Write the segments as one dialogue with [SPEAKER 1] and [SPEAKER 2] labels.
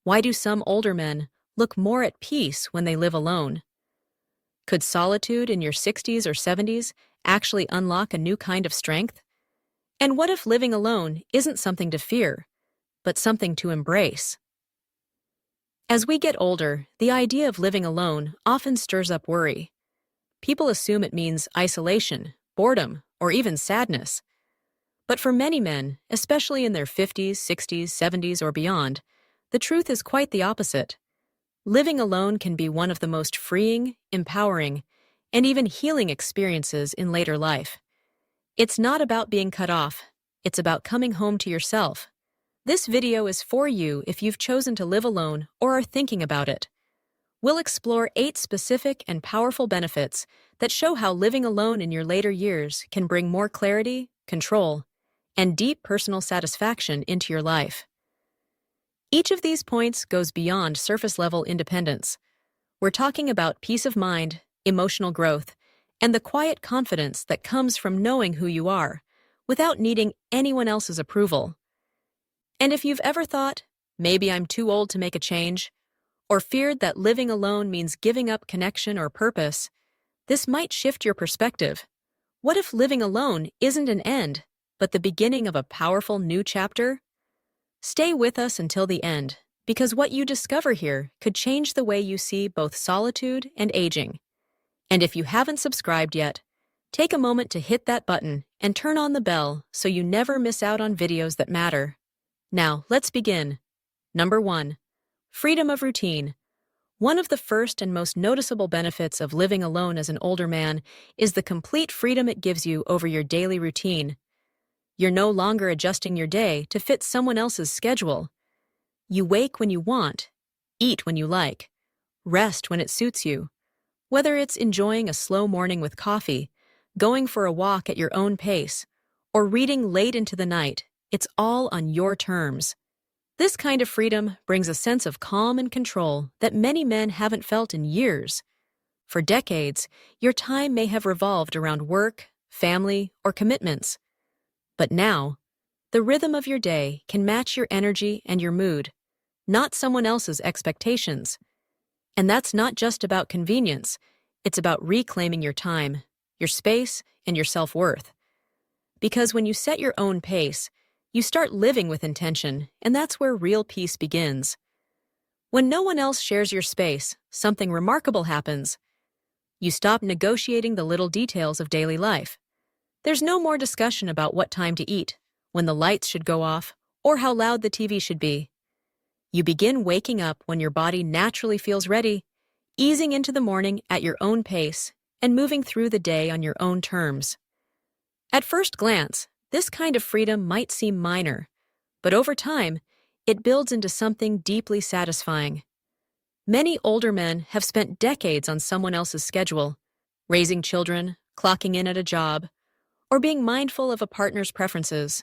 [SPEAKER 1] Why do some older men look more at peace when they live alone? Could solitude in your 60s or 70s actually unlock a new kind of strength? And what if living alone isn't something to fear, but something to embrace? As we get older, the idea of living alone often stirs up worry. People assume it means isolation, boredom, or even sadness. But for many men, especially in their 50s, 60s, 70s, or beyond, the truth is quite the opposite. Living alone can be one of the most freeing, empowering, and even healing experiences in later life. It's not about being cut off, it's about coming home to yourself. This video is for you if you've chosen to live alone or are thinking about it. We'll explore 8 specific and powerful benefits that show how living alone in your later years can bring more clarity, control, and deep personal satisfaction into your life. Each of these points goes beyond surface-level independence. We're talking about peace of mind, emotional growth, and the quiet confidence that comes from knowing who you are, without needing anyone else's approval. And if you've ever thought, maybe I'm too old to make a change, or feared that living alone means giving up connection or purpose, this might shift your perspective. What if living alone isn't an end, but the beginning of a powerful new chapter? Stay with us until the end, because what you discover here could change the way you see both solitude and aging. And if you haven't subscribed yet, take a moment to hit that button and turn on the bell so you never miss out on videos that matter. Now, let's begin. Number 1. Freedom of routine. One of the first and most noticeable benefits of living alone as an older man is the complete freedom it gives you over your daily routine. You're no longer adjusting your day to fit someone else's schedule. You wake when you want, eat when you like, rest when it suits you. Whether it's enjoying a slow morning with coffee, going for a walk at your own pace, or reading late into the night, it's all on your terms. This kind of freedom brings a sense of calm and control that many men haven't felt in years. For decades, your time may have revolved around work, family, or commitments. But now, the rhythm of your day can match your energy and your mood, not someone else's expectations. And that's not just about convenience, it's about reclaiming your time, your space, and your self-worth. Because when you set your own pace, you start living with intention, and that's where real peace begins. When no one else shares your space, something remarkable happens. You stop negotiating the little details of daily life. There's no more discussion about what time to eat, when the lights should go off, or how loud the TV should be. You begin waking up when your body naturally feels ready, easing into the morning at your own pace, and moving through the day on your own terms. At first glance, this kind of freedom might seem minor, but over time, it builds into something deeply satisfying. Many older men have spent decades on someone else's schedule, raising children, clocking in at a job, or being mindful of a partner's preferences.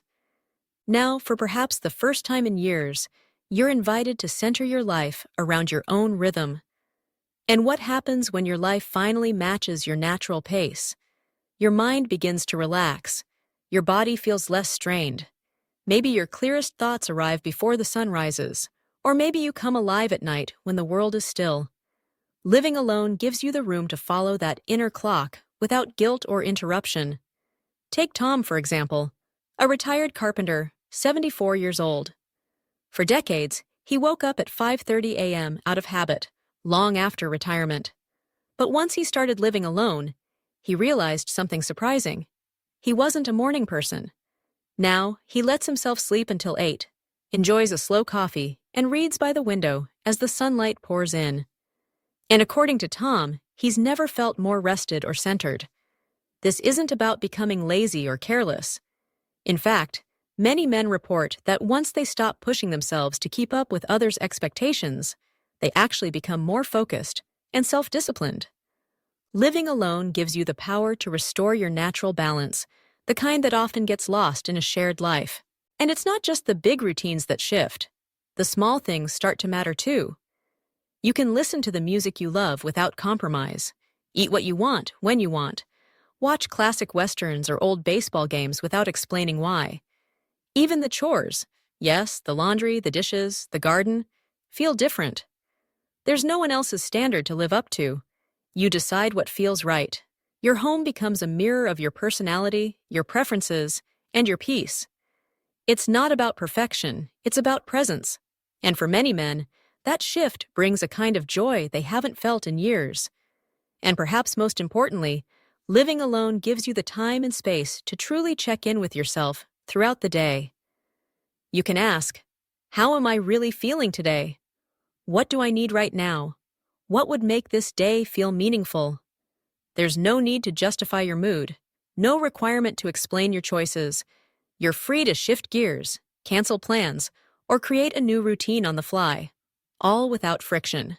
[SPEAKER 1] Now, for perhaps the first time in years, you're invited to center your life around your own rhythm. And what happens when your life finally matches your natural pace? Your mind begins to relax. Your body feels less strained. Maybe your clearest thoughts arrive before the sun rises, or maybe you come alive at night when the world is still. Living alone gives you the room to follow that inner clock without guilt or interruption. Take Tom, for example, a retired carpenter, 74 years old. For decades, he woke up at 5:30 a.m. out of habit, long after retirement. But once he started living alone, he realized something surprising. He wasn't a morning person. Now, he lets himself sleep until 8, enjoys a slow coffee, and reads by the window as the sunlight pours in. And according to Tom, he's never felt more rested or centered. This isn't about becoming lazy or careless. In fact, many men report that once they stop pushing themselves to keep up with others' expectations, they actually become more focused and self-disciplined. Living alone gives you the power to restore your natural balance, the kind that often gets lost in a shared life. And it's not just the big routines that shift. The small things start to matter too. You can listen to the music you love without compromise, eat what you want when you want, watch classic westerns or old baseball games without explaining why. Even the chores, yes, the laundry, the dishes, the garden, feel different. There's no one else's standard to live up to. You decide what feels right. Your home becomes a mirror of your personality, your preferences, and your peace. It's not about perfection, it's about presence. And for many men, that shift brings a kind of joy they haven't felt in years. And perhaps most importantly, living alone gives you the time and space to truly check in with yourself throughout the day. You can ask, how am I really feeling today? What do I need right now? What would make this day feel meaningful? There's no need to justify your mood, no requirement to explain your choices. You're free to shift gears, cancel plans, or create a new routine on the fly, all without friction.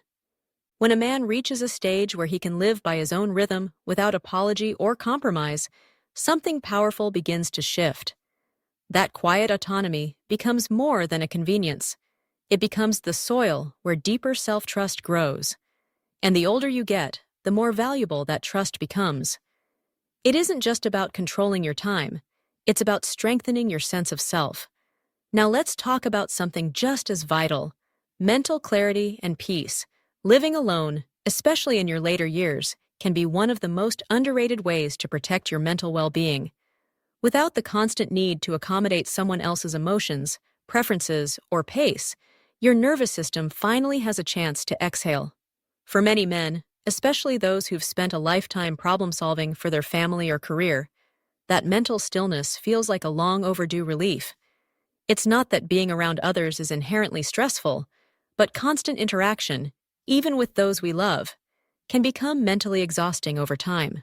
[SPEAKER 1] When a man reaches a stage where he can live by his own rhythm without apology or compromise, something powerful begins to shift. That quiet autonomy becomes more than a convenience. It becomes the soil where deeper self-trust grows. And the older you get, the more valuable that trust becomes. It isn't just about controlling your time. It's about strengthening your sense of self. Now let's talk about something just as vital: mental clarity and peace. Living alone, especially in your later years, can be one of the most underrated ways to protect your mental well-being. Without the constant need to accommodate someone else's emotions, preferences, or pace, your nervous system finally has a chance to exhale. For many men, especially those who've spent a lifetime problem-solving for their family or career, that mental stillness feels like a long overdue relief. It's not that being around others is inherently stressful, but constant interaction, even with those we love, can become mentally exhausting over time.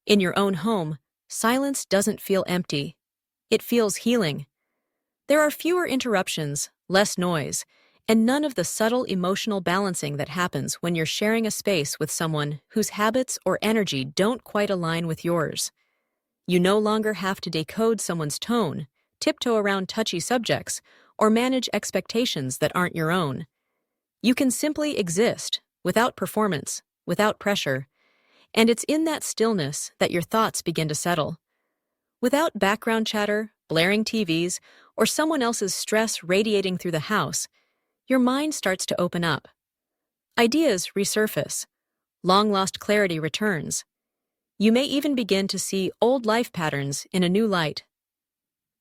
[SPEAKER 1] In your own home, silence doesn't feel empty. It feels healing. There are fewer interruptions, less noise, and none of the subtle emotional balancing that happens when you're sharing a space with someone whose habits or energy don't quite align with yours. You no longer have to decode someone's tone, tiptoe around touchy subjects, or manage expectations that aren't your own. You can simply exist, without performance, without pressure, and it's in that stillness that your thoughts begin to settle. Without background chatter, blaring TVs, or someone else's stress radiating through the house, your mind starts to open up. Ideas resurface. Long-lost clarity returns. You may even begin to see old life patterns in a new light.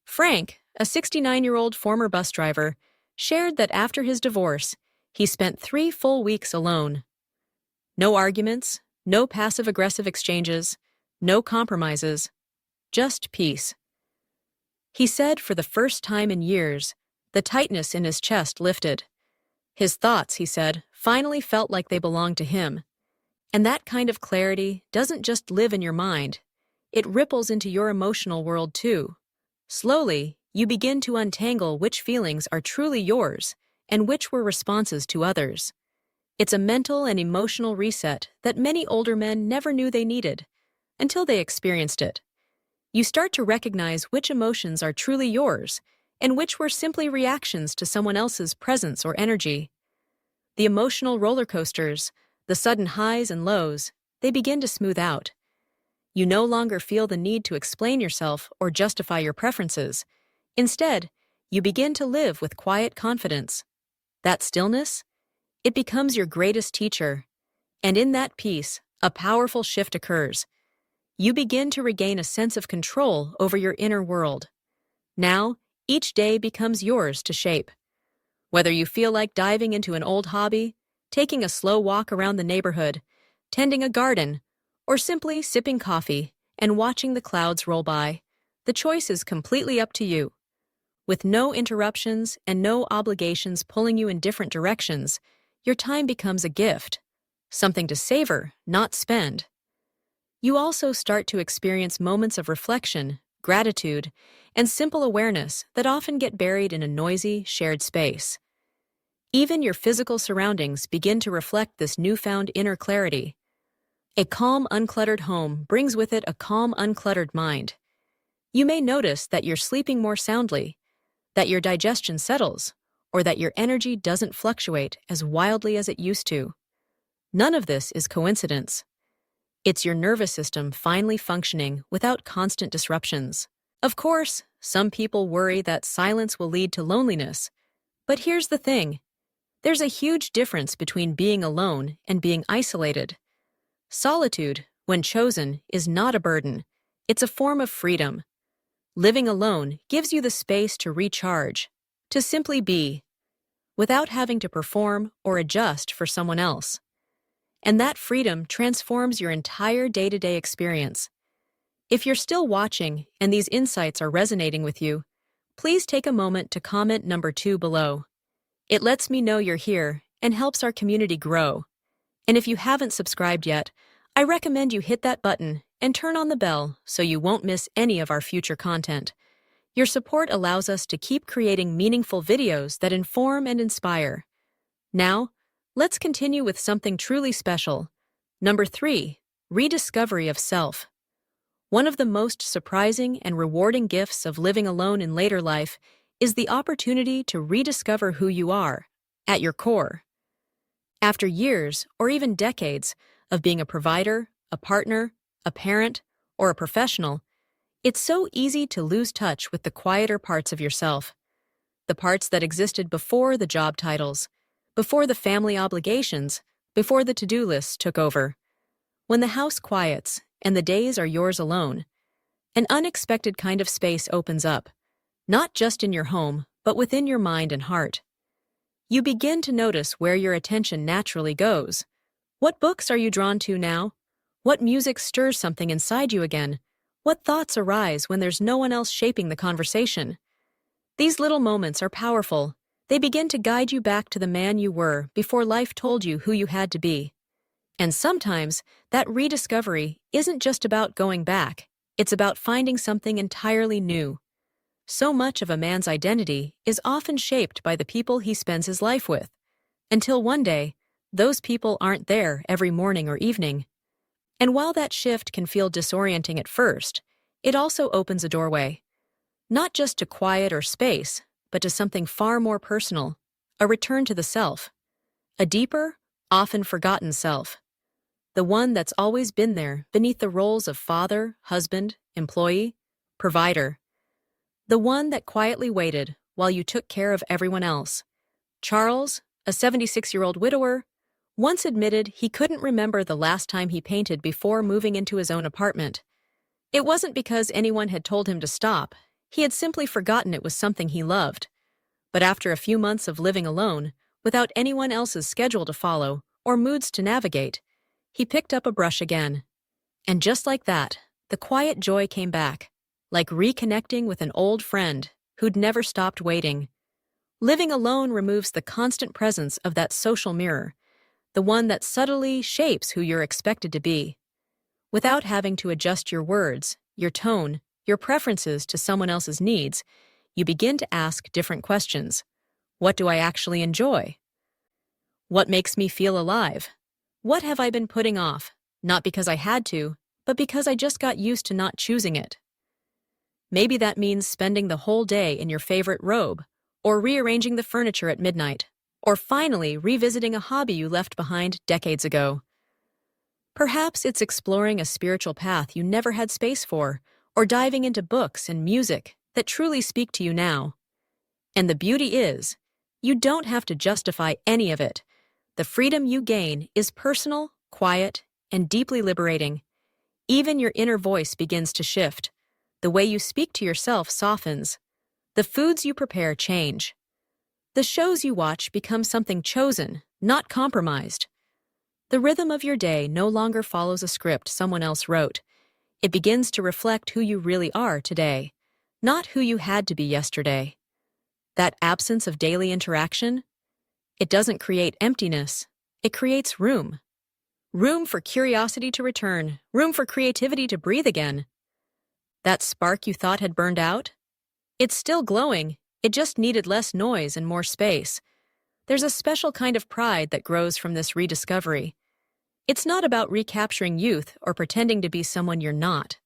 [SPEAKER 1] Frank, a 69-year-old former bus driver, shared that after his divorce, he spent 3 full weeks alone. No arguments, no passive-aggressive exchanges, no compromises, just peace. He said for the first time in years, the tightness in his chest lifted. His thoughts, he said, finally felt like they belonged to him. And that kind of clarity doesn't just live in your mind. It ripples into your emotional world too. Slowly, you begin to untangle which feelings are truly yours and which were responses to others. It's a mental and emotional reset that many older men never knew they needed until they experienced it. You start to recognize which emotions are truly yours and which were simply reactions to someone else's presence or energy. The emotional roller coasters, the sudden highs and lows, they begin to smooth out. You no longer feel the need to explain yourself or justify your preferences. Instead, you begin to live with quiet confidence. That stillness, it becomes your greatest teacher. And in that peace, a powerful shift occurs. You begin to regain a sense of control over your inner world. Now, each day becomes yours to shape. Whether you feel like diving into an old hobby, taking a slow walk around the neighborhood, tending a garden, or simply sipping coffee and watching the clouds roll by, the choice is completely up to you. With no interruptions and no obligations pulling you in different directions, your time becomes a gift, something to savor, not spend. You also start to experience moments of reflection, gratitude, and simple awareness that often get buried in a noisy, shared space. Even your physical surroundings begin to reflect this newfound inner clarity. A calm, uncluttered home brings with it a calm, uncluttered mind. You may notice that you're sleeping more soundly, that your digestion settles, or that your energy doesn't fluctuate as wildly as it used to. None of this is coincidence. It's your nervous system finally functioning without constant disruptions. Of course, some people worry that silence will lead to loneliness. But here's the thing. There's a huge difference between being alone and being isolated. Solitude, when chosen, is not a burden. It's a form of freedom. Living alone gives you the space to recharge, to simply be, without having to perform or adjust for someone else. And that freedom transforms your entire day-to-day experience. If you're still watching and these insights are resonating with you, please take a moment to comment number 2 below. It lets me know you're here and helps our community grow. And if you haven't subscribed yet, I recommend you hit that button and turn on the bell so you won't miss any of our future content. Your support allows us to keep creating meaningful videos that inform and inspire. Now, let's continue with something truly special. Number 3, rediscovery of self. One of the most surprising and rewarding gifts of living alone in later life is the opportunity to rediscover who you are, at your core. After years, or even decades, of being a provider, a partner, a parent, or a professional, it's so easy to lose touch with the quieter parts of yourself. The parts that existed before the job titles, before the family obligations, before the to-do lists took over. When the house quiets and the days are yours alone, an unexpected kind of space opens up, not just in your home, but within your mind and heart. You begin to notice where your attention naturally goes. What books are you drawn to now? What music stirs something inside you again? What thoughts arise when there's no one else shaping the conversation? These little moments are powerful. They begin to guide you back to the man you were before life told you who you had to be. And sometimes, that rediscovery isn't just about going back. It's about finding something entirely new. So much of a man's identity is often shaped by the people he spends his life with, until one day, those people aren't there every morning or evening. And while that shift can feel disorienting at first, it also opens a doorway. Not just to quiet or space, but to something far more personal, a return to the self. A deeper, often forgotten self. The one that's always been there beneath the roles of father, husband, employee, provider. The one that quietly waited while you took care of everyone else. Charles, a 76-year-old widower, once admitted he couldn't remember the last time he painted before moving into his own apartment. It wasn't because anyone had told him to stop. He had simply forgotten it was something he loved. But after a few months of living alone, without anyone else's schedule to follow or moods to navigate, he picked up a brush again. And just like that, the quiet joy came back, like reconnecting with an old friend who'd never stopped waiting. Living alone removes the constant presence of that social mirror, the one that subtly shapes who you're expected to be. Without having to adjust your words, your tone, your preferences to someone else's needs, you begin to ask different questions. What do I actually enjoy? What makes me feel alive? What have I been putting off, not because I had to, but because I just got used to not choosing it? Maybe that means spending the whole day in your favorite robe, or rearranging the furniture at midnight, or finally revisiting a hobby you left behind decades ago. Perhaps it's exploring a spiritual path you never had space for, or diving into books and music that truly speak to you now. And the beauty is, you don't have to justify any of it. The freedom you gain is personal, quiet, and deeply liberating. Even your inner voice begins to shift. The way you speak to yourself softens. The foods you prepare change. The shows you watch become something chosen, not compromised. The rhythm of your day no longer follows a script someone else wrote. It begins to reflect who you really are today, not who you had to be yesterday. That absence of daily interaction, it doesn't create emptiness, it creates room. Room for curiosity to return, room for creativity to breathe again. That spark you thought had burned out? It's still glowing, it just needed less noise and more space. There's a special kind of pride that grows from this rediscovery. It's not about recapturing youth or pretending to be someone you're not.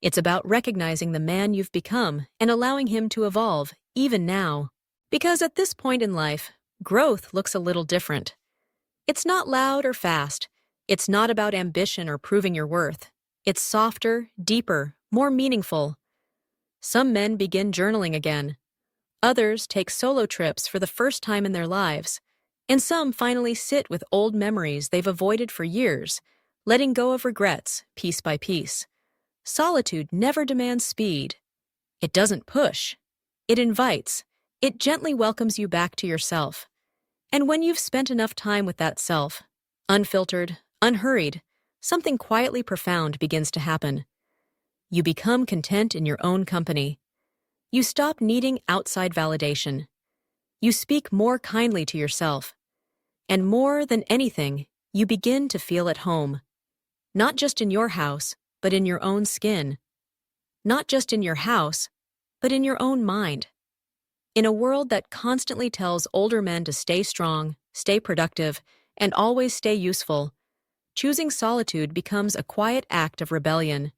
[SPEAKER 1] It's about recognizing the man you've become and allowing him to evolve, even now. Because at this point in life, growth looks a little different. It's not loud or fast. It's not about ambition or proving your worth. It's softer, deeper, more meaningful. Some men begin journaling again. Others take solo trips for the first time in their lives. And some finally sit with old memories they've avoided for years, letting go of regrets piece by piece. Solitude never demands speed. It doesn't push. It invites. It gently welcomes you back to yourself. And when you've spent enough time with that self, unfiltered, unhurried, something quietly profound begins to happen. You become content in your own company. You stop needing outside validation. You speak more kindly to yourself. And more than anything, you begin to feel at home. Not just in your house, but in your own skin. Not just in your house, but in your own mind. In a world that constantly tells older men to stay strong, stay productive, and always stay useful, choosing solitude becomes a quiet act of rebellion.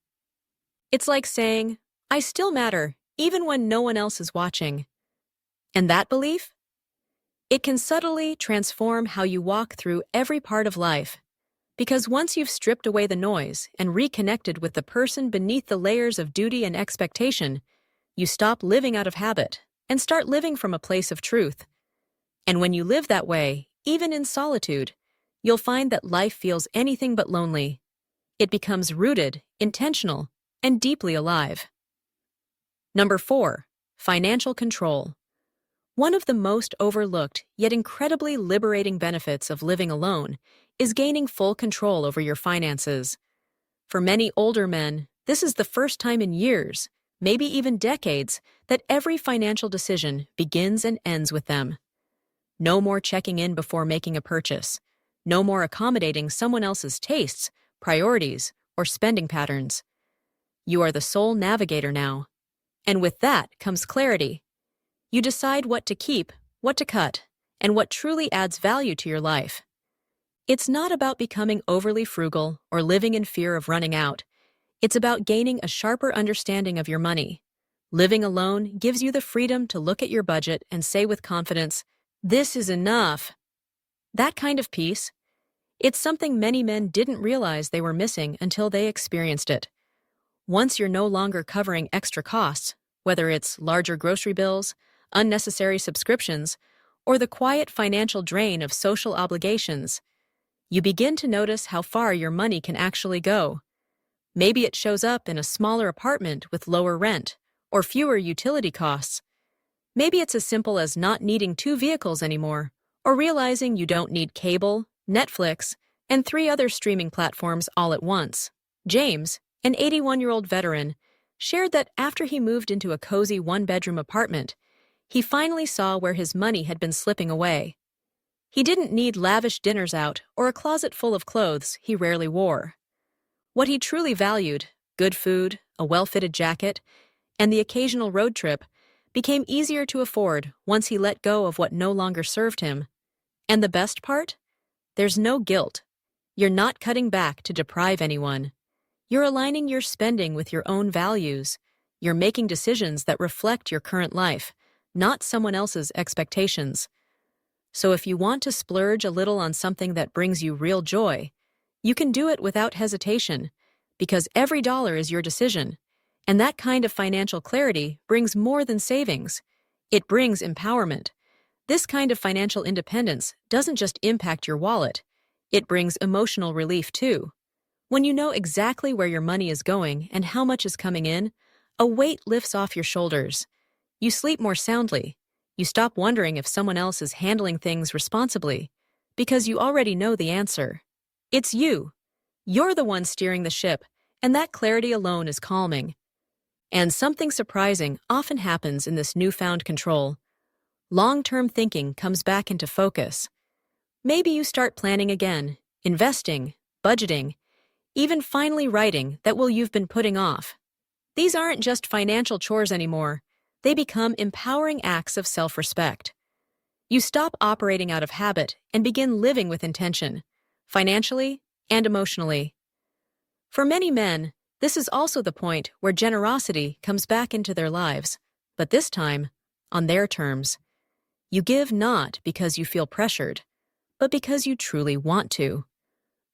[SPEAKER 1] It's like saying, I still matter, even when no one else is watching. And that belief? It can subtly transform how you walk through every part of life. Because once you've stripped away the noise and reconnected with the person beneath the layers of duty and expectation, you stop living out of habit and start living from a place of truth. And when you live that way, even in solitude, you'll find that life feels anything but lonely. It becomes rooted, intentional, and deeply alive. Number 4, financial control. One of the most overlooked yet incredibly liberating benefits of living alone is gaining full control over your finances. For many older men, this is the first time in years, maybe even decades, that every financial decision begins and ends with them. No more checking in before making a purchase. No more accommodating someone else's tastes, priorities, or spending patterns. You are the sole navigator now. And with that comes clarity. You decide what to keep, what to cut, and what truly adds value to your life. It's not about becoming overly frugal or living in fear of running out. It's about gaining a sharper understanding of your money. Living alone gives you the freedom to look at your budget and say with confidence, "This is enough." That kind of peace, it's something many men didn't realize they were missing until they experienced it. Once you're no longer covering extra costs, whether it's larger grocery bills, unnecessary subscriptions, or the quiet financial drain of social obligations, you begin to notice how far your money can actually go. Maybe it shows up in a smaller apartment with lower rent or fewer utility costs. Maybe it's as simple as not needing 2 vehicles anymore, or realizing you don't need cable, Netflix, and 3 other streaming platforms all at once. James, an 81-year-old veteran, shared that after he moved into a cozy 1-bedroom apartment, he finally saw where his money had been slipping away. He didn't need lavish dinners out or a closet full of clothes he rarely wore. What he truly valued, good food, a well-fitted jacket, and the occasional road trip, became easier to afford once he let go of what no longer served him. And the best part? There's no guilt. You're not cutting back to deprive anyone. You're aligning your spending with your own values. You're making decisions that reflect your current life, not someone else's expectations. So if you want to splurge a little on something that brings you real joy, you can do it without hesitation, because every dollar is your decision. And that kind of financial clarity brings more than savings. It brings empowerment. This kind of financial independence doesn't just impact your wallet, it brings emotional relief too. When you know exactly where your money is going and how much is coming in, a weight lifts off your shoulders. You sleep more soundly. You stop wondering if someone else is handling things responsibly, because you already know the answer. It's you. You're the one steering the ship, and that clarity alone is calming. And something surprising often happens in this newfound control. Long-term thinking comes back into focus. Maybe you start planning again, investing, budgeting, even finally writing that you've been putting off. These aren't just financial chores anymore. They become empowering acts of self-respect. You stop operating out of habit and begin living with intention, financially and emotionally. For many men, this is also the point where generosity comes back into their lives, but this time, on their terms. You give not because you feel pressured, but because you truly want to.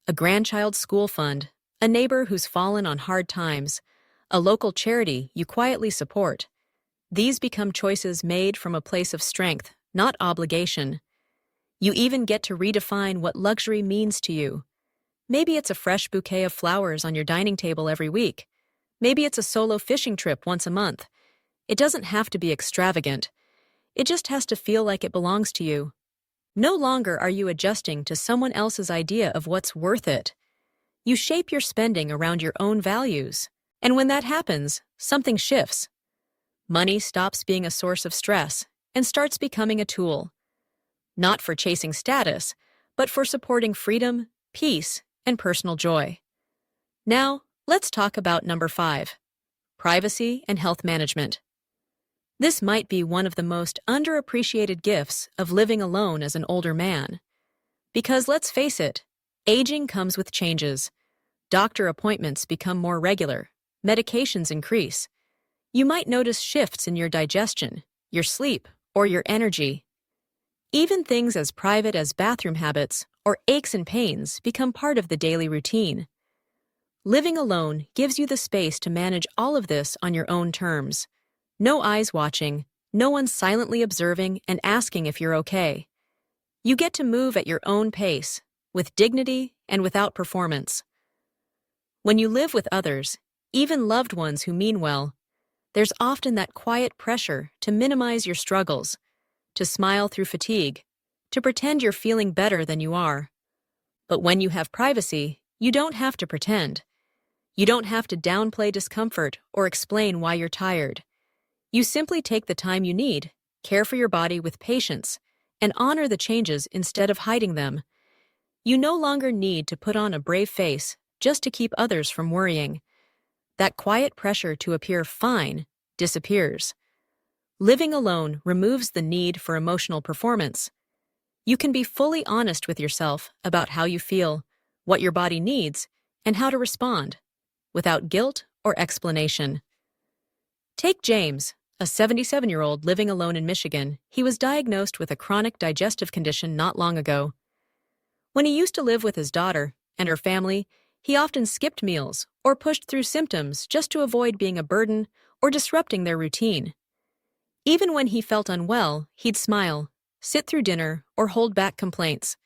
[SPEAKER 1] A grandchild's school fund, a neighbor who's fallen on hard times, a local charity you quietly support. These become choices made from a place of strength, not obligation. You even get to redefine what luxury means to you. Maybe it's a fresh bouquet of flowers on your dining table every week. Maybe it's a solo fishing trip once a month. It doesn't have to be extravagant. It just has to feel like it belongs to you. No longer are you adjusting to someone else's idea of what's worth it. You shape your spending around your own values. And when that happens, something shifts. Money stops being a source of stress and starts becoming a tool. Not for chasing status, but for supporting freedom, peace, and personal joy. Now, let's talk about number 5, privacy and health management. This might be one of the most underappreciated gifts of living alone as an older man. Because let's face it, aging comes with changes. Doctor appointments become more regular, medications increase. You might notice shifts in your digestion, your sleep, or your energy. Even things as private as bathroom habits or aches and pains become part of the daily routine. Living alone gives you the space to manage all of this on your own terms. No eyes watching, no one silently observing and asking if you're okay. You get to move at your own pace, with dignity and without performance. When you live with others, even loved ones who mean well, there's often that quiet pressure to minimize your struggles, to smile through fatigue, to pretend you're feeling better than you are. But when you have privacy, you don't have to pretend. You don't have to downplay discomfort or explain why you're tired. You simply take the time you need, care for your body with patience, and honor the changes instead of hiding them. You no longer need to put on a brave face just to keep others from worrying. That quiet pressure to appear fine disappears. Living alone removes the need for emotional performance. You can be fully honest with yourself about how you feel, what your body needs, and how to respond, without guilt or explanation. Take James, a 77-year-old living alone in Michigan. He was diagnosed with a chronic digestive condition not long ago. When he used to live with his daughter and her family, he often skipped meals or pushed through symptoms just to avoid being a burden or disrupting their routine. Even when he felt unwell, he'd smile, sit through dinner, or hold back complaints.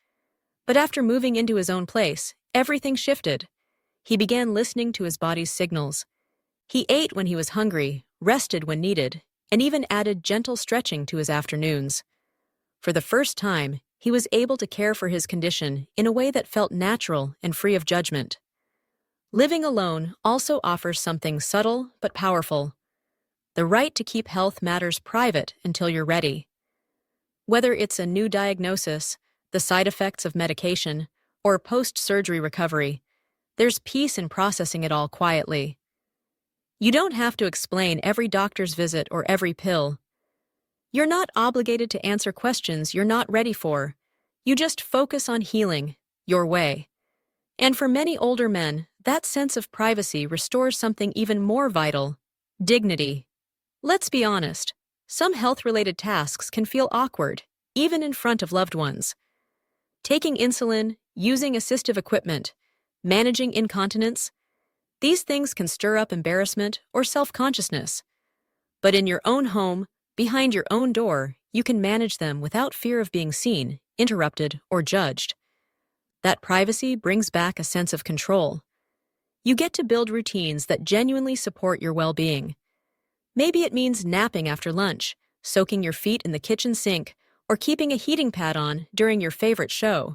[SPEAKER 1] But after moving into his own place, everything shifted. He began listening to his body's signals. He ate when he was hungry, rested when needed, and even added gentle stretching to his afternoons. For the first time, he was able to care for his condition in a way that felt natural and free of judgment. Living alone also offers something subtle but powerful: the right to keep health matters private until you're ready. Whether it's a new diagnosis, the side effects of medication, or post-surgery recovery, there's peace in processing it all quietly. You don't have to explain every doctor's visit or every pill. You're not obligated to answer questions you're not ready for. You just focus on healing, your way. And for many older men, that sense of privacy restores something even more vital: dignity. Let's be honest, some health-related tasks can feel awkward, even in front of loved ones. Taking insulin, using assistive equipment, managing incontinence, these things can stir up embarrassment or self-consciousness. But in your own home, behind your own door, you can manage them without fear of being seen, interrupted, or judged. That privacy brings back a sense of control. You get to build routines that genuinely support your well-being. Maybe it means napping after lunch, soaking your feet in the kitchen sink, or keeping a heating pad on during your favorite show.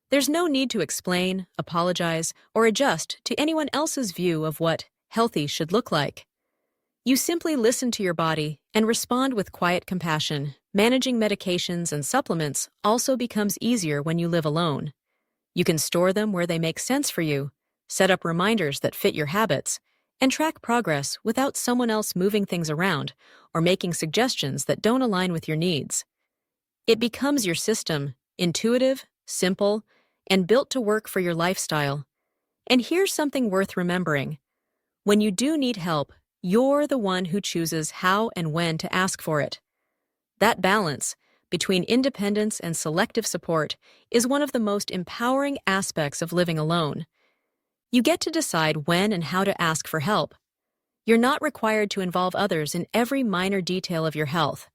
[SPEAKER 1] There's no need to explain, apologize, or adjust to anyone else's view of what healthy should look like. You simply listen to your body and respond with quiet compassion. Managing medications and supplements also becomes easier when you live alone. You can store them where they make sense for you, set up reminders that fit your habits, and track progress without someone else moving things around or making suggestions that don't align with your needs. It becomes your system, intuitive, simple, and built to work for your lifestyle. And here's something worth remembering: when you do need help, you're the one who chooses how and when to ask for it. That balance between independence and selective support is one of the most empowering aspects of living alone. You get to decide when and how to ask for help. You're not required to involve others in every minor detail of your health.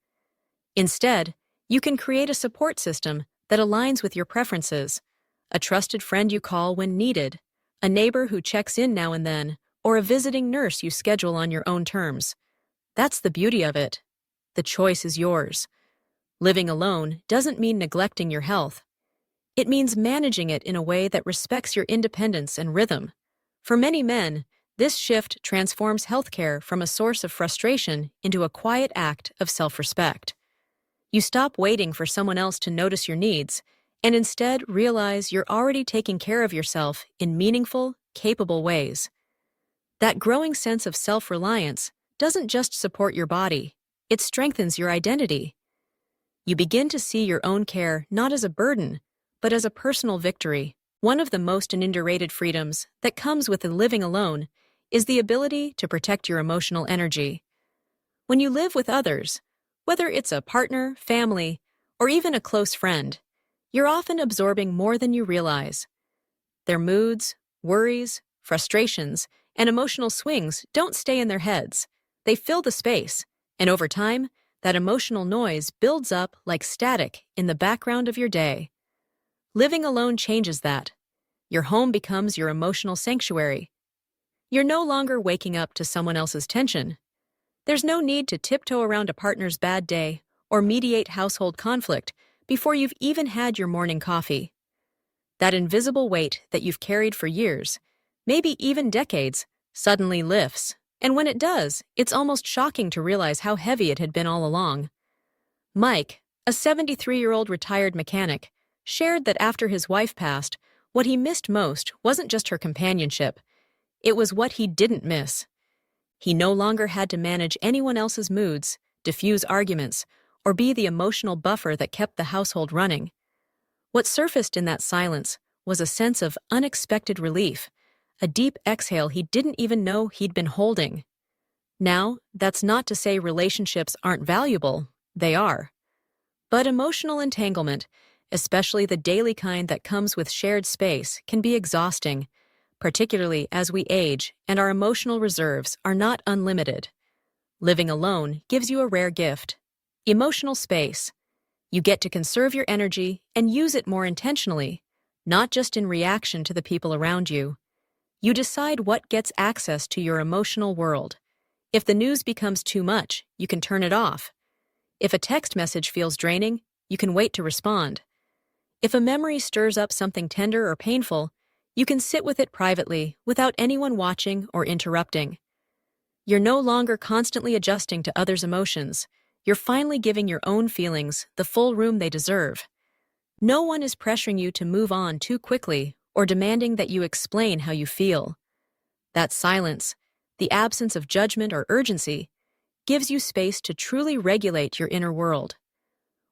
[SPEAKER 1] Instead, you can create a support system that aligns with your preferences, a trusted friend you call when needed, a neighbor who checks in now and then, or a visiting nurse you schedule on your own terms. That's the beauty of it. The choice is yours. Living alone doesn't mean neglecting your health. It means managing it in a way that respects your independence and rhythm. For many men, this shift transforms healthcare from a source of frustration into a quiet act of self-respect. You stop waiting for someone else to notice your needs and instead realize you're already taking care of yourself in meaningful, capable ways. That growing sense of self-reliance doesn't just support your body, it strengthens your identity. You begin to see your own care not as a burden, but as a personal victory. One of the most underrated freedoms that comes with living alone is the ability to protect your emotional energy. When you live with others, whether it's a partner, family, or even a close friend, you're often absorbing more than you realize. Their moods, worries, frustrations, and emotional swings don't stay in their heads. They fill the space, and over time, that emotional noise builds up like static in the background of your day. Living alone changes that. Your home becomes your emotional sanctuary. You're no longer waking up to someone else's tension. There's no need to tiptoe around a partner's bad day or mediate household conflict before you've even had your morning coffee. That invisible weight that you've carried for years, maybe even decades, suddenly lifts. And when it does, it's almost shocking to realize how heavy it had been all along. Mike, a 73-year-old retired mechanic, shared that after his wife passed, what he missed most wasn't just her companionship. It was what he didn't miss. He no longer had to manage anyone else's moods, diffuse arguments, or be the emotional buffer that kept the household running. What surfaced in that silence was a sense of unexpected relief, a deep exhale he didn't even know he'd been holding. Now, that's not to say relationships aren't valuable, they are. But emotional entanglement, especially the daily kind that comes with shared space, can be exhausting, particularly as we age and our emotional reserves are not unlimited. Living alone gives you a rare gift: emotional space. You get to conserve your energy and use it more intentionally, not just in reaction to the people around you. You decide what gets access to your emotional world. If the news becomes too much, you can turn it off. If a text message feels draining, you can wait to respond. If a memory stirs up something tender or painful, you can sit with it privately without anyone watching or interrupting. You're no longer constantly adjusting to others' emotions. You're finally giving your own feelings the full room they deserve. No one is pressuring you to move on too quickly or demanding that you explain how you feel. That silence, the absence of judgment or urgency, gives you space to truly regulate your inner world.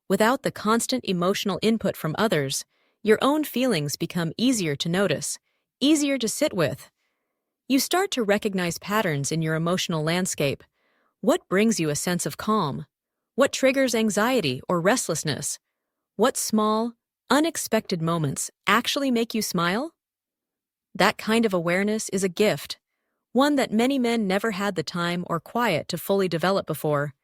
[SPEAKER 1] Without the constant emotional input from others, your own feelings become easier to notice, easier to sit with. You start to recognize patterns in your emotional landscape. What brings you a sense of calm? What triggers anxiety or restlessness? What small, unexpected moments actually make you smile? That kind of awareness is a gift, one that many men never had the time or quiet to fully develop before.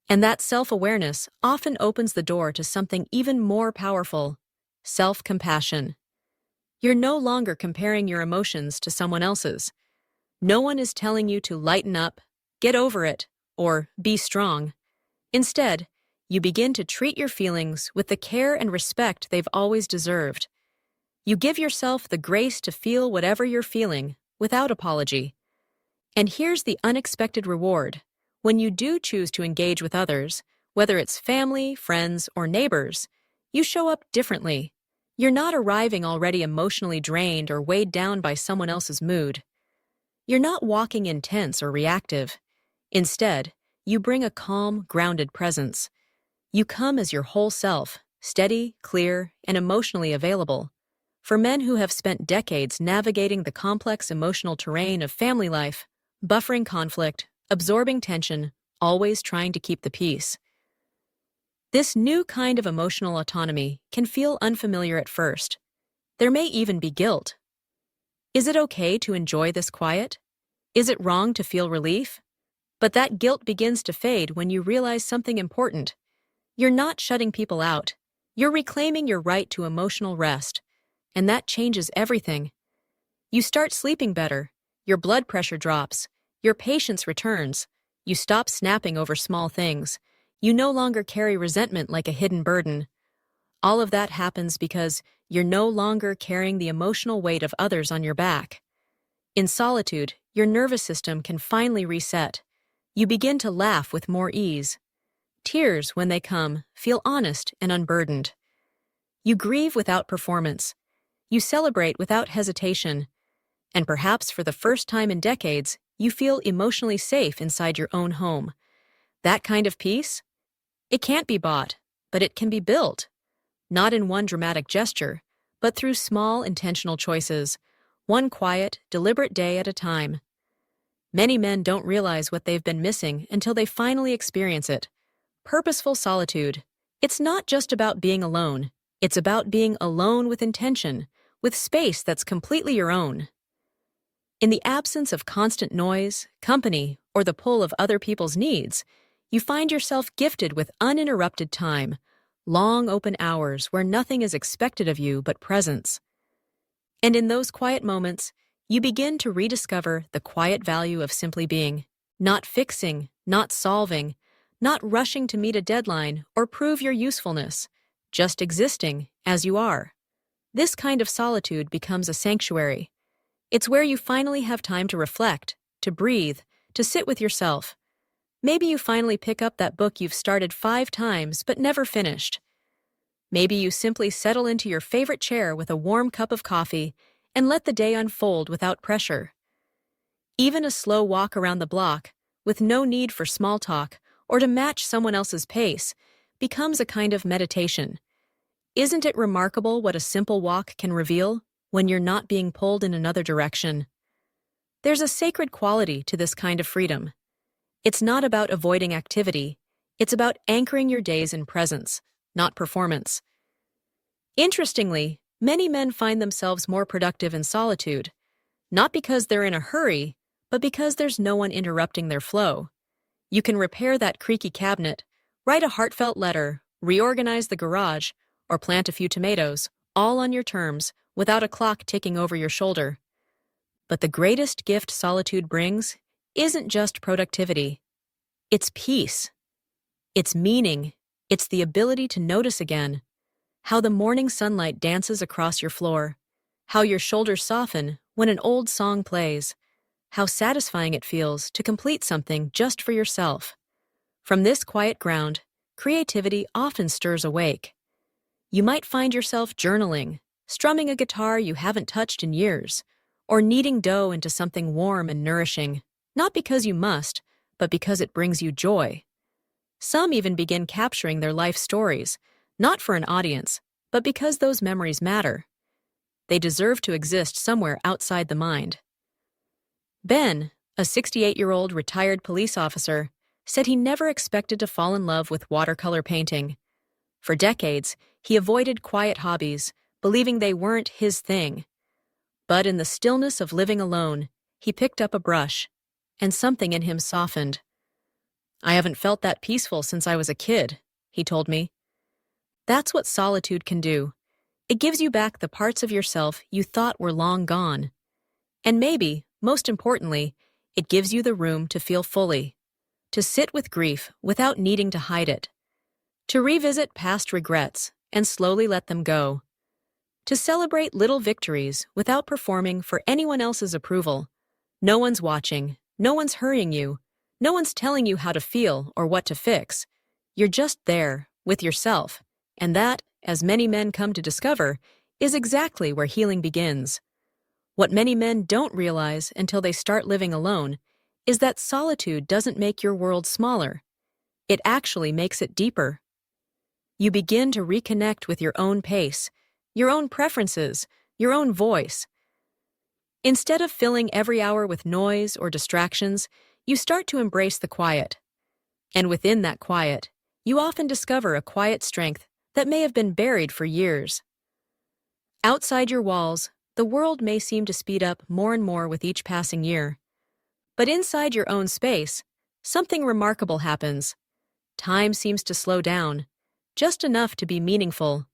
[SPEAKER 1] And that self-awareness often opens the door to something even more powerful: self-compassion. You're no longer comparing your emotions to someone else's. No one is telling you to lighten up, get over it, or be strong. Instead, you begin to treat your feelings with the care and respect they've always deserved. You give yourself the grace to feel whatever you're feeling without apology. And here's the unexpected reward. When you do choose to engage with others, whether it's family, friends, or neighbors, you show up differently. You're not arriving already emotionally drained or weighed down by someone else's mood. You're not walking in tense or reactive. Instead, you bring a calm, grounded presence. You come as your whole self, steady, clear, and emotionally available. For men who have spent decades navigating the complex emotional terrain of family life, buffering conflict, absorbing tension, always trying to keep the peace. This new kind of emotional autonomy can feel unfamiliar at first. There may even be guilt. Is it okay to enjoy this quiet? Is it wrong to feel relief? But that guilt begins to fade when you realize something important. You're not shutting people out. You're reclaiming your right to emotional rest, and that changes everything. You start sleeping better, your blood pressure drops, your patience returns, you stop snapping over small things, you no longer carry resentment like a hidden burden. All of that happens because you're no longer carrying the emotional weight of others on your back. In solitude, your nervous system can finally reset. You begin to laugh with more ease. Tears, when they come, feel honest and unburdened. You grieve without performance. You celebrate without hesitation. And perhaps for the first time in decades, you feel emotionally safe inside your own home. That kind of peace? It can't be bought, but it can be built. Not in one dramatic gesture, but through small, intentional choices, one quiet, deliberate day at a time. Many men don't realize what they've been missing until they finally experience it. Purposeful solitude. It's not just about being alone. It's about being alone with intention, with space that's completely your own. In the absence of constant noise, company, or the pull of other people's needs, you find yourself gifted with uninterrupted time, long open hours where nothing is expected of you but presence. And in those quiet moments, you begin to rediscover the quiet value of simply being, not fixing, not solving, not rushing to meet a deadline or prove your usefulness, just existing as you are. This kind of solitude becomes a sanctuary. It's where you finally have time to reflect, to breathe, to sit with yourself. Maybe you finally pick up that book you've started 5 times but never finished. Maybe you simply settle into your favorite chair with a warm cup of coffee and let the day unfold without pressure. Even a slow walk around the block, with no need for small talk or to match someone else's pace, becomes a kind of meditation. Isn't it remarkable what a simple walk can reveal when you're not being pulled in another direction? There's a sacred quality to this kind of freedom. It's not about avoiding activity, it's about anchoring your days in presence, not performance. Interestingly, many men find themselves more productive in solitude, not because they're in a hurry, but because there's no one interrupting their flow. You can repair that creaky cabinet, write a heartfelt letter, reorganize the garage, or plant a few tomatoes, all on your terms, without a clock ticking over your shoulder. But the greatest gift solitude brings isn't just productivity. It's peace. It's meaning. It's the ability to notice again. How the morning sunlight dances across your floor. How your shoulders soften when an old song plays. How satisfying it feels to complete something just for yourself. From this quiet ground, creativity often stirs awake. You might find yourself journaling, strumming a guitar you haven't touched in years, or kneading dough into something warm and nourishing, not because you must, but because it brings you joy. Some even begin capturing their life stories, not for an audience, but because those memories matter. They deserve to exist somewhere outside the mind. Ben, a 68-year-old retired police officer, said he never expected to fall in love with watercolor painting. For decades, he avoided quiet hobbies, believing they weren't his thing. But in the stillness of living alone, he picked up a brush, and something in him softened. "I haven't felt that peaceful since I was a kid," he told me. That's what solitude can do. It gives you back the parts of yourself you thought were long gone. And maybe, most importantly, it gives you the room to feel fully, to sit with grief without needing to hide it, to revisit past regrets and slowly let them go, to celebrate little victories without performing for anyone else's approval. No one's watching, no one's hurrying you, no one's telling you how to feel or what to fix. You're just there, with yourself, and that, as many men come to discover, is exactly where healing begins. What many men don't realize until they start living alone is that solitude doesn't make your world smaller. It actually makes it deeper. You begin to reconnect with your own pace, your own preferences, your own voice. Instead of filling every hour with noise or distractions, you start to embrace the quiet. And within that quiet, you often discover a quiet strength that may have been buried for years. Outside your walls, the world may seem to speed up more and more with each passing year. But inside your own space, something remarkable happens. Time seems to slow down, just enough to be meaningful,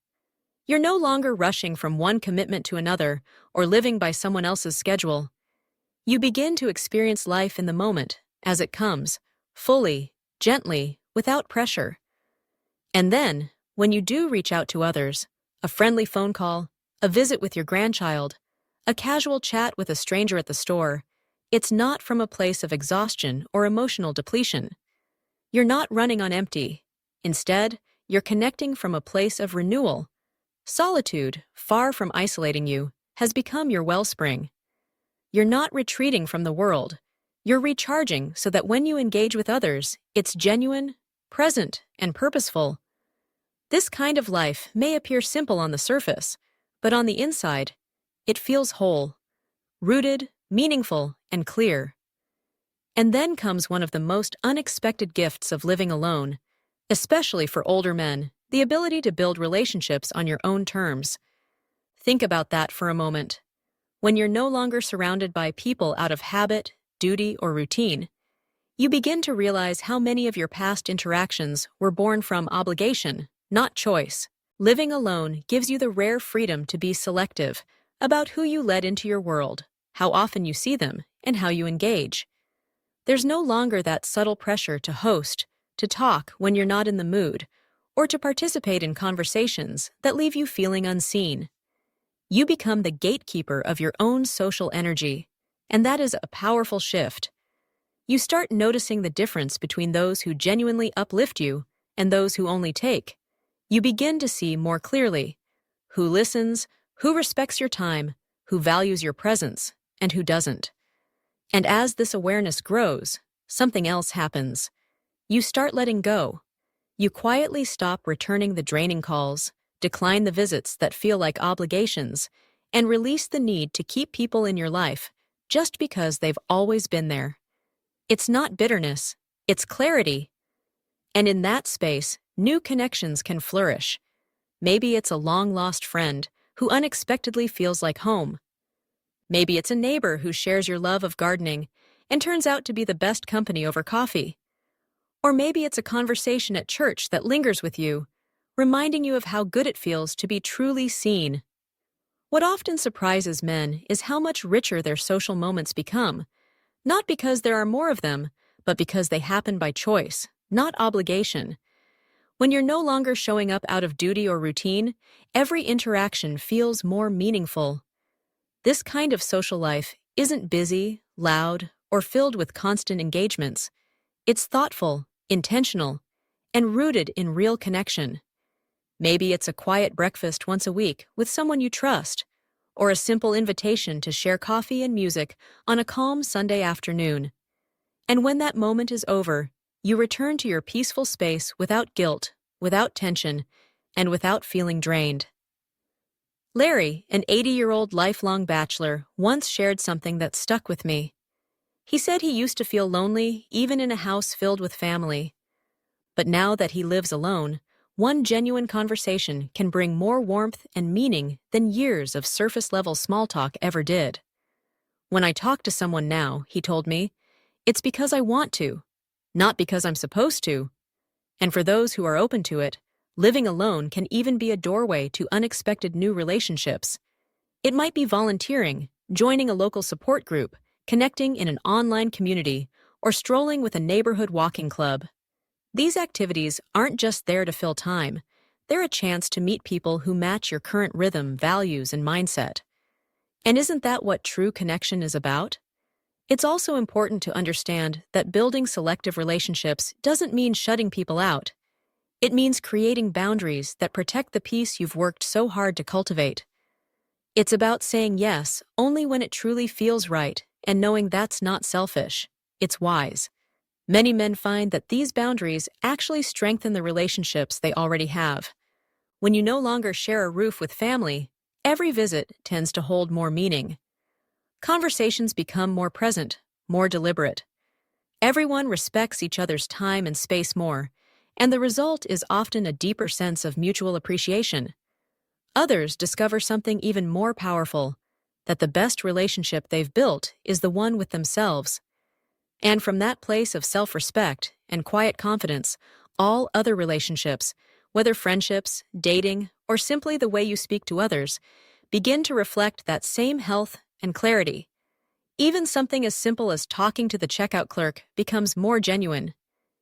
[SPEAKER 1] You're no longer rushing from one commitment to another or living by someone else's schedule. You begin to experience life in the moment, as it comes, fully, gently, without pressure. And then, when you do reach out to others, a friendly phone call, a visit with your grandchild, a casual chat with a stranger at the store, it's not from a place of exhaustion or emotional depletion. You're not running on empty. Instead, you're connecting from a place of renewal. Solitude, far from isolating you, has become your wellspring. You're not retreating from the world. You're recharging so that when you engage with others, it's genuine, present, and purposeful. This kind of life may appear simple on the surface, but on the inside, it feels whole, rooted, meaningful, and clear. And then comes one of the most unexpected gifts of living alone, especially for older men, the ability to build relationships on your own terms. Think about that for a moment. When you're no longer surrounded by people out of habit, duty, or routine, you begin to realize how many of your past interactions were born from obligation, not choice. Living alone gives you the rare freedom to be selective about who you let into your world, how often you see them, and how you engage. There's no longer that subtle pressure to host, to talk when you're not in the mood, or to participate in conversations that leave you feeling unseen. You become the gatekeeper of your own social energy, and that is a powerful shift. You start noticing the difference between those who genuinely uplift you and those who only take. You begin to see more clearly who listens, who respects your time, who values your presence, and who doesn't. And as this awareness grows, something else happens. You start letting go. You quietly stop returning the draining calls, decline the visits that feel like obligations, and release the need to keep people in your life just because they've always been there. It's not bitterness, it's clarity. And in that space, new connections can flourish. Maybe it's a long-lost friend who unexpectedly feels like home. Maybe it's a neighbor who shares your love of gardening and turns out to be the best company over coffee. Or maybe it's a conversation at church that lingers with you, reminding you of how good it feels to be truly seen. What often surprises men is how much richer their social moments become, not because there are more of them, but because they happen by choice, not obligation. When you're no longer showing up out of duty or routine, every interaction feels more meaningful. This kind of social life isn't busy, loud, or filled with constant engagements. It's thoughtful, intentional, and rooted in real connection. Maybe it's a quiet breakfast once a week with someone you trust, or a simple invitation to share coffee and music on a calm Sunday afternoon. And when that moment is over, you return to your peaceful space without guilt, without tension, and without feeling drained. Larry, an 80-year-old lifelong bachelor, once shared something that stuck with me. He said he used to feel lonely even in a house filled with family. But now that he lives alone, one genuine conversation can bring more warmth and meaning than years of surface-level small talk ever did. When I talk to someone now, he told me, it's because I want to, not because I'm supposed to. And for those who are open to it, living alone can even be a doorway to unexpected new relationships. It might be volunteering, joining a local support group, connecting in an online community, or strolling with a neighborhood walking club. These activities aren't just there to fill time. They're a chance to meet people who match your current rhythm, values, and mindset. And isn't that what true connection is about? It's also important to understand that building selective relationships doesn't mean shutting people out. It means creating boundaries that protect the peace you've worked so hard to cultivate. It's about saying yes only when it truly feels right and knowing that's not selfish. It's wise. Many men find that these boundaries actually strengthen the relationships they already have. When you no longer share a roof with family, every visit tends to hold more meaning. Conversations become more present, more deliberate. Everyone respects each other's time and space more, and the result is often a deeper sense of mutual appreciation. Others discover something even more powerful, that the best relationship they've built is the one with themselves. And from that place of self-respect and quiet confidence, all other relationships, whether friendships, dating, or simply the way you speak to others, begin to reflect that same health and clarity. Even something as simple as talking to the checkout clerk becomes more genuine.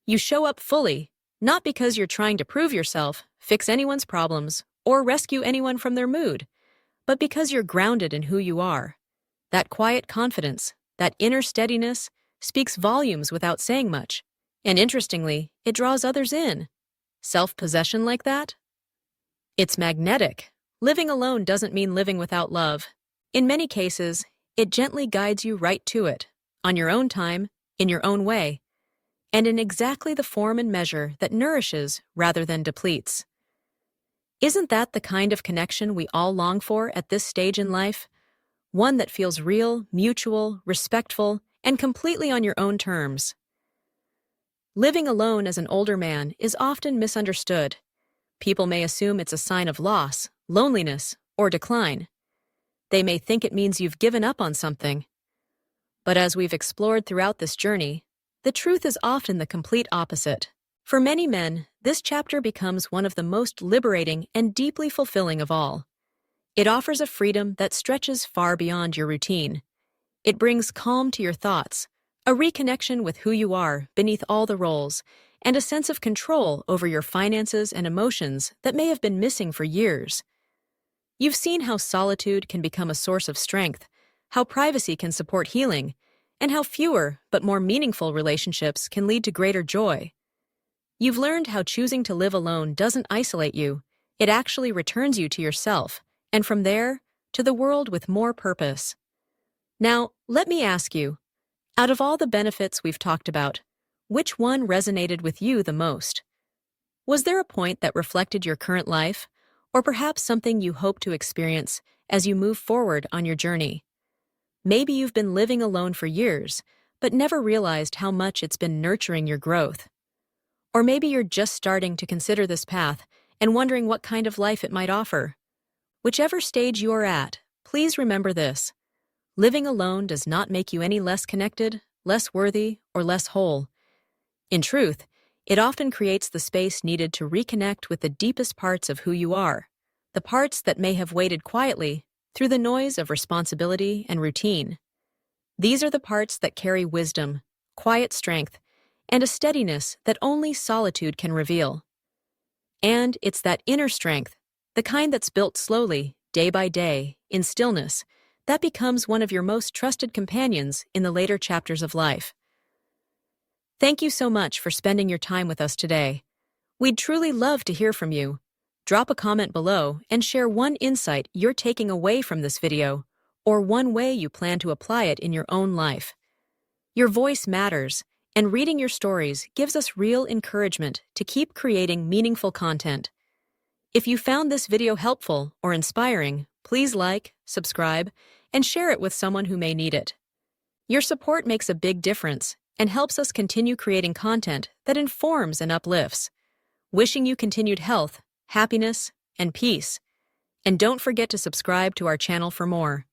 [SPEAKER 1] You show up fully, not because you're trying to prove yourself, fix anyone's problems, or rescue anyone from their mood, but because you're grounded in who you are. That quiet confidence, that inner steadiness, speaks volumes without saying much. And interestingly, it draws others in. Self-possession like that? It's magnetic. Living alone doesn't mean living without love. In many cases, it gently guides you right to it, on your own time, in your own way, and in exactly the form and measure that nourishes rather than depletes. Isn't that the kind of connection we all long for at this stage in life? One that feels real, mutual, respectful, and completely on your own terms. Living alone as an older man is often misunderstood. People may assume it's a sign of loss, loneliness, or decline. They may think it means you've given up on something. But as we've explored throughout this journey, the truth is often the complete opposite. For many men, this chapter becomes one of the most liberating and deeply fulfilling of all. It offers a freedom that stretches far beyond your routine. It brings calm to your thoughts, a reconnection with who you are beneath all the roles, and a sense of control over your finances and emotions that may have been missing for years. You've seen how solitude can become a source of strength, how privacy can support healing, and how fewer but more meaningful relationships can lead to greater joy. You've learned how choosing to live alone doesn't isolate you, it actually returns you to yourself, and from there, to the world with more purpose. Now, let me ask you, out of all the benefits we've talked about, which one resonated with you the most? Was there a point that reflected your current life, or perhaps something you hope to experience as you move forward on your journey? Maybe you've been living alone for years, but never realized how much it's been nurturing your growth. Or maybe you're just starting to consider this path and wondering what kind of life it might offer. Whichever stage you are at, please remember this. Living alone does not make you any less connected, less worthy, or less whole. In truth, it often creates the space needed to reconnect with the deepest parts of who you are, the parts that may have waited quietly through the noise of responsibility and routine. These are the parts that carry wisdom, quiet strength, and a steadiness that only solitude can reveal. And it's that inner strength, the kind that's built slowly, day by day, in stillness, that becomes one of your most trusted companions in the later chapters of life. Thank you so much for spending your time with us today. We'd truly love to hear from you. Drop a comment below and share one insight you're taking away from this video, or one way you plan to apply it in your own life. Your voice matters, and reading your stories gives us real encouragement to keep creating meaningful content. If you found this video helpful or inspiring, please like, subscribe, and share it with someone who may need it. Your support makes a big difference and helps us continue creating content that informs and uplifts. Wishing you continued health, happiness, and peace. And don't forget to subscribe to our channel for more.